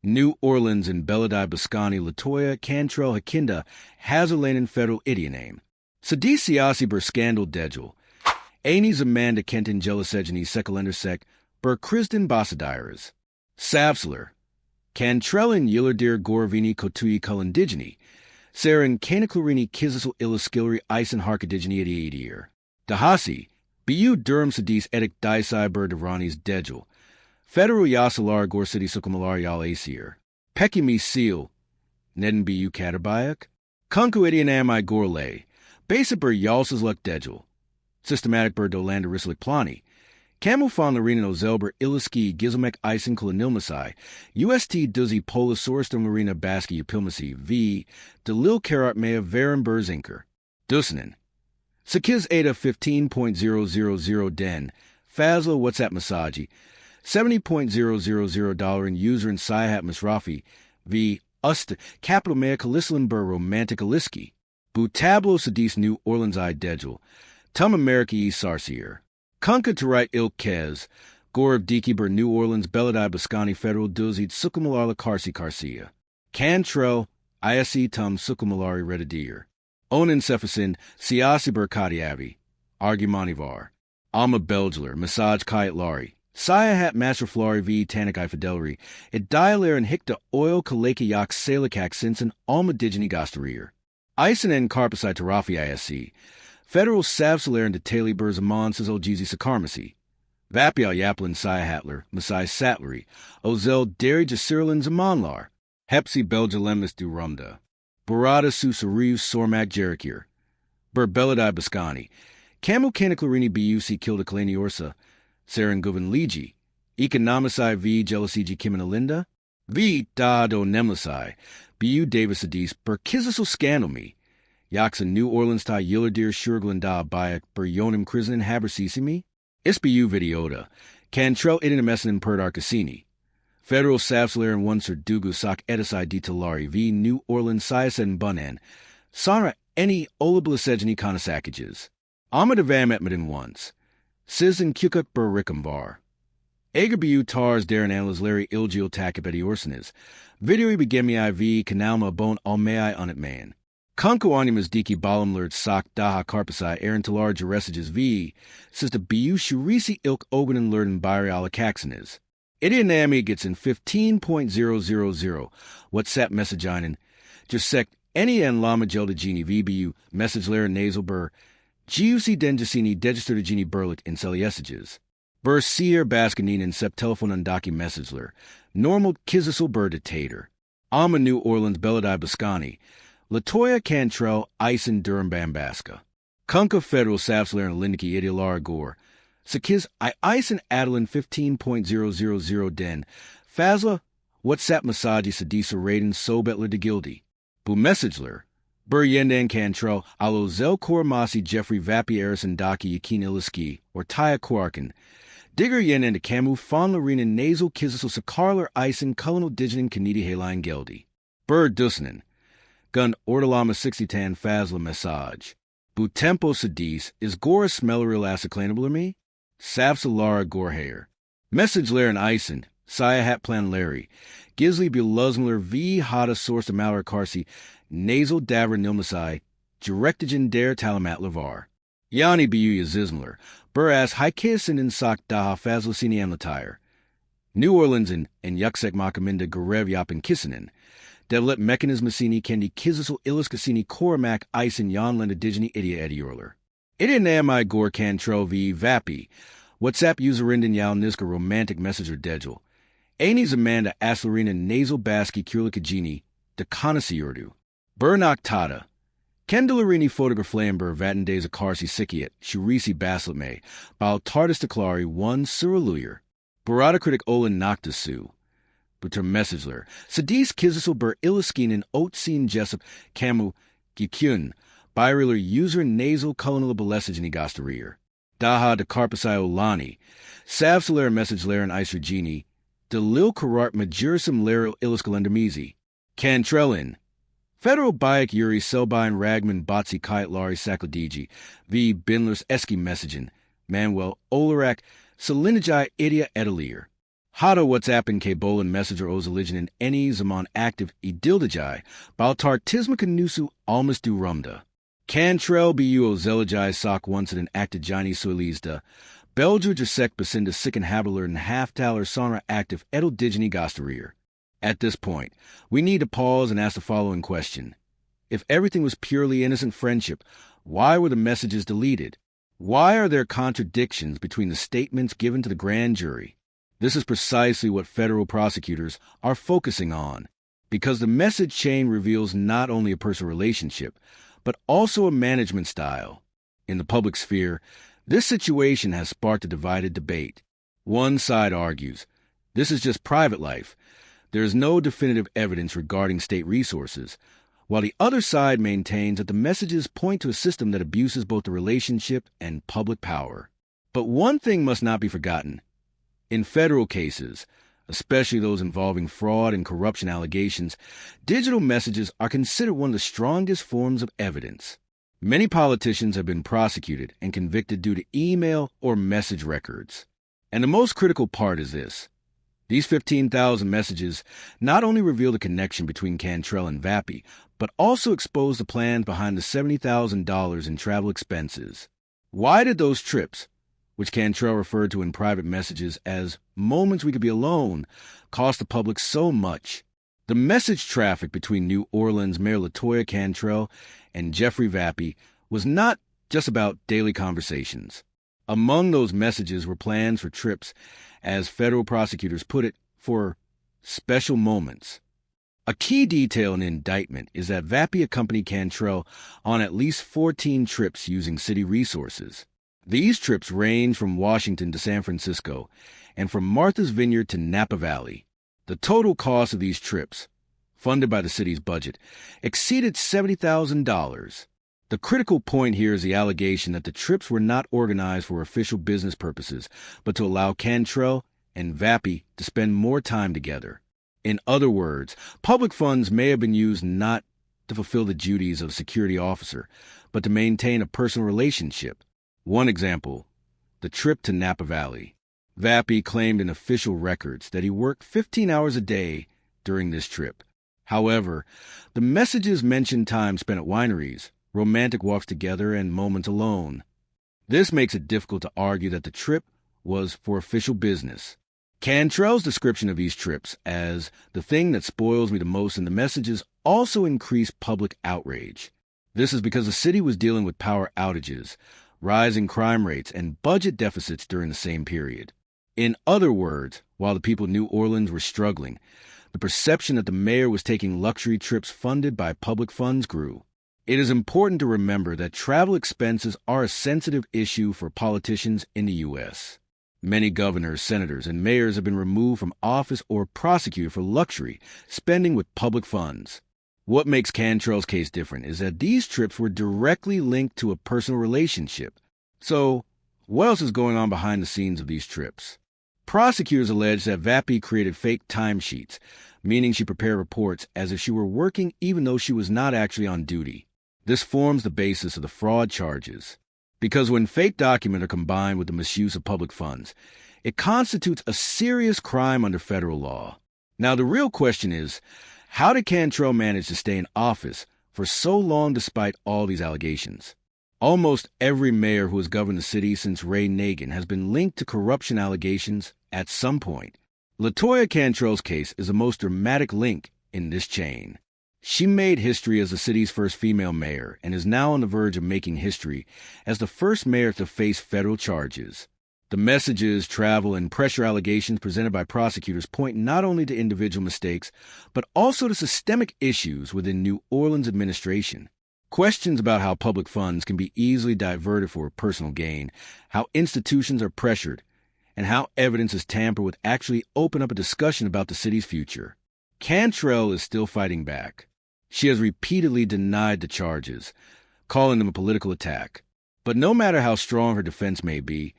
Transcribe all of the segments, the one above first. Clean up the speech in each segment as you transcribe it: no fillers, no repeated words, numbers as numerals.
New Orleans and Belladie Boscani LaToya Cantrell Hakinda Hazarlanen Federal Idiot Name. Sadi Siasi Ber Scandal Dejul. Anis Amanda Kenton Jelisegini Sekalendersek Ber Krisden Basadires. Savsler. Cantrellin Yillardir Goravini Kotui Kulindigini. Saren Kanaklurini Kizisal Illiskilri Isen Harkadigini Idiatir. Dahasi. Bu Durham Sadis Edik Daisai Ber Devranis Dejul. Federal Yasalar Gor City Sukumalar Yal Asir. Pekimi Seal. Neden Bu Katabayak. Kunku Idian Amai Gorlay. Basic Ber Yalsas Luk Dejul. Systematic Ber Dolanda Rislik Plani. Camufon Larina Ozelber Illiski Gizelmek Isen Kulanilmasai. UST Duzzy Polosaurus Marina Baski Upilmasi V. Delil Karat Mea Varen Berzinker. Dusinen. Sakiz Ada 15.000 Den. Fazla WhatsApp Masaji. $70.000 in user and Saihat Misrafi v. Ust Capital Mea Kalislin Bur Romantic Aliski. Bu Tablo Sadis New Orleans I Dejul. Tum America E Sarsier. Kunka to write Il Kez. Gorb Diki Bur New Orleans Belladie Boscani Federal Duzid Sukumalarla Karsi Karsia. Cantrell ISE Tum Sukumalari Redadir. Onin Cephacin Siasi Bur Kadiavi. Argumanivar. Alma Belgler Massage Kayat Lari. Sayahat Master Flori v. Tanakai Fidelry, it dialer and hicta oil kaleka yak salakak sinsen alma digini gastarir. Isen and carpasite tarafi ISC. Federal savsalar and detaily burzamon sizzle jeezy sakarmasi. Vappie al yaplin Sayahatler, Masai Satlery, Ozel Derry Jasirlin Zamanlar. Hepsi Belgalemis du Rumda. Barada Susariu Sormak Jerikir. Belladie Boscani. Camu Canaclarini BUC Kilda Kalani Orsa. Serenguvan Liji, Economisai v. Jealousy Kiminalinda, v. Dado Nemlisai, Bu Davis Adis, Ber Kizasul Scandalmi, Yaksa New Orleans Ta Yillardir Shurglanda Bayak, Ber Yonim Krislin Habersisimi, Isbu Videota, Cantrell Idinamesin Perdar Cassini, Federal Savsler and one Sir Dugu Sak Edisai di Talari v. New Orleans Siasen Bunan, Sana any Olablisegini Kanasakages, Amadavam Etmedin once. Siz and Kukuk Bur Rickambar. Agerbu Tars Darren Anlas Larry Ilgil Takabeti Orsanes. Video begemi IV Kanalma Bon Almei on it man. Kunku Animas Diki Balamlerd Sak Daha Carpasai Aaron Talar Jeressages V. Sister Bu Shurisi Ilk Oganen Lurden Bari Alakaxanes. Idianami gets in 15.000. WhatsApp messaginin. Jasek any and Lama Gelda Genie VBU message Lar Nasal Bur. GUC Denjasini Degister Genie Burlick in Celiesages. Bur Seer Baskanin and Sep Telephone Undaki Messagler. Normal Kizisil Bur Dictator. Alma New Orleans Belladie Boscani. LaToya Cantrell Isen Durham Bambaska. Kunka Federal Savsler and Lindiki Idialara Gore. Sakiz I Isen Adeline 15.000 Den. Fazla WhatsApp Masaji Sadisa Raiden Sobetler de Gildi. Bu Messagler. Bur Yendan Cantrell, Alo Zel Kormasi Jeffrey Vappie Arison Daki Yakin Illiski, or Taya Kwarkin. Digger Yendan de Camu, Fon Larina Nasal Kizisil Sakarler Isen, Colonel Diginin Kanidi Haline Geldi. Bur Dusnin. Gun Ordalama 60tan Fazla Message. Bu Tempo Sadis, is Gora Smelleril Asaclanable me? Savsalara Gorhair. Message Lair and Isen, Sayahat Plan Larry. Gizli Buluzmler V. Hada Source of Malor Karsi. Nasal Davra Nilmasai, Directigen Der Talamat Lavar. Yani Bu Yazizmler, Buras Haikesin in Sak Daha Fazlasini Amlatire. New Orleans and Yuksek Makaminda Garev Yapin Kissinen. Devlet Mechanismasini Kendi Kizisil Illiskasini Koramak Isen Yonlanda Digini Idia Ediorler. Idia Namai Gor Cantrell v. Vappie. WhatsApp userindin Yal Niska Romantic Messenger Dejul. Anis Amanda Aslarina Nasal Baski Kurlikagini, Dekanasi Urdu. Burnak Tata. Kendalarini Photograph Lamber Vatandays Akarsi Sikiat, Shurisi Basletme, Bal Tardis Declari 1 Suraluyer. Barada Critic Olin Noctasu. Buter Messagler. Sadis Kizisil Bur Illiskinen Otsin Jessup Camu Gikyun. Byriler User Nasal Colonel Balesagini Gastarir. Daha de Carpasai Olani. Savsalar Messagler and Isergini. Delil Karart Majurisim Laril Illiskalendamizi. Cantrellin. Federal Bayek Yuri Selbine Ragman Botsi Kayat Lari Sakladiji V. Binlers Eski Messagin Manuel Olarak Salinajai Idia Edelir Hada WhatsApp Kabolan Messenger Oz Religion Eni Zaman Active Idildajai, Baltartismaka Nusu Almas Du Rumda. Cantrell Bu Zelajai Sock once an acted Jani Soilizda, Belger Jasek Basinda Sick and Habeler and Half-Taler Sonra Active Edel Digini Gosterir. At this point, we need to pause and ask the following question. If everything was purely innocent friendship, why were the messages deleted? Why are there contradictions between the statements given to the grand jury? This is precisely what federal prosecutors are focusing on, because the message chain reveals not only a personal relationship, but also a management style. In the public sphere, this situation has sparked a divided debate. One side argues, this is just private life. There is no definitive evidence regarding state resources, while the other side maintains that the messages point to a system that abuses both the relationship and public power. But one thing must not be forgotten. In federal cases, especially those involving fraud and corruption allegations, digital messages are considered one of the strongest forms of evidence. Many politicians have been prosecuted and convicted due to email or message records. And the most critical part is this. These 15,000 messages not only reveal the connection between Cantrell and Vappie, but also expose the plans behind the $70,000 in travel expenses. Why did those trips, which Cantrell referred to in private messages as moments we could be alone, cost the public so much? The message traffic between New Orleans Mayor LaToya Cantrell and Jeffrey Vappie was not just about daily conversations. Among those messages were plans for trips, as federal prosecutors put it, for special moments. A key detail in the indictment is that Vappie accompanied Cantrell on at least 14 trips using city resources. These trips range from Washington to San Francisco and from Martha's Vineyard to Napa Valley. The total cost of these trips, funded by the city's budget, exceeded $70,000. The critical point here is the allegation that the trips were not organized for official business purposes, but to allow Cantrell and Vappie to spend more time together. In other words, public funds may have been used not to fulfill the duties of a security officer, but to maintain a personal relationship. One example, the trip to Napa Valley. Vappie claimed in official records that he worked 15 hours a day during this trip. However, the messages mentioned time spent at wineries, romantic walks together, and moments alone. This makes it difficult to argue that the trip was for official business. Cantrell's description of these trips as the thing that spoils me the most in the messages also increased public outrage. This is because the city was dealing with power outages, rising crime rates, and budget deficits during the same period. In other words, while the people of New Orleans were struggling, the perception that the mayor was taking luxury trips funded by public funds grew. It is important to remember that travel expenses are a sensitive issue for politicians in the U.S. Many governors, senators, and mayors have been removed from office or prosecuted for luxury spending with public funds. What makes Cantrell's case different is that these trips were directly linked to a personal relationship. So, what else is going on behind the scenes of these trips? Prosecutors allege that Vappie created fake timesheets, meaning she prepared reports as if she were working even though she was not actually on duty. This forms the basis of the fraud charges. Because when fake documents are combined with the misuse of public funds, it constitutes a serious crime under federal law. Now, the real question is, how did Cantrell manage to stay in office for so long despite all these allegations? Almost every mayor who has governed the city since Ray Nagin has been linked to corruption allegations at some point. LaToya Cantrell's case is the most dramatic link in this chain. She made history as the city's first female mayor and is now on the verge of making history as the first mayor to face federal charges. The messages, travel, and pressure allegations presented by prosecutors point not only to individual mistakes, but also to systemic issues within New Orleans administration. Questions about how public funds can be easily diverted for personal gain, how institutions are pressured, and how evidence is tampered with actually open up a discussion about the city's future. Cantrell is still fighting back. She has repeatedly denied the charges, calling them a political attack. But no matter how strong her defense may be,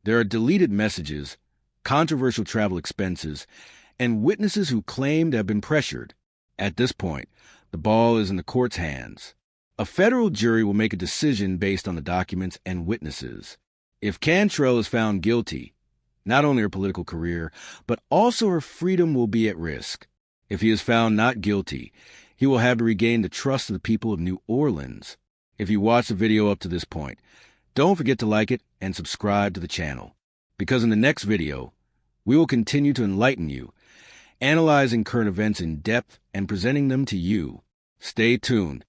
there are deleted messages, controversial travel expenses, and witnesses who claim to have been pressured. At this point, the ball is in the court's hands. A federal jury will make a decision based on the documents and witnesses. If Cantrell is found guilty, Not only her political career, but also her freedom will be at risk. If he is found not guilty, he will have to regain the trust of the people of New Orleans. If you watched the video up to this point, don't forget to like it and subscribe to the channel, because in the next video, we will continue to enlighten you, analyzing current events in depth and presenting them to you. Stay tuned.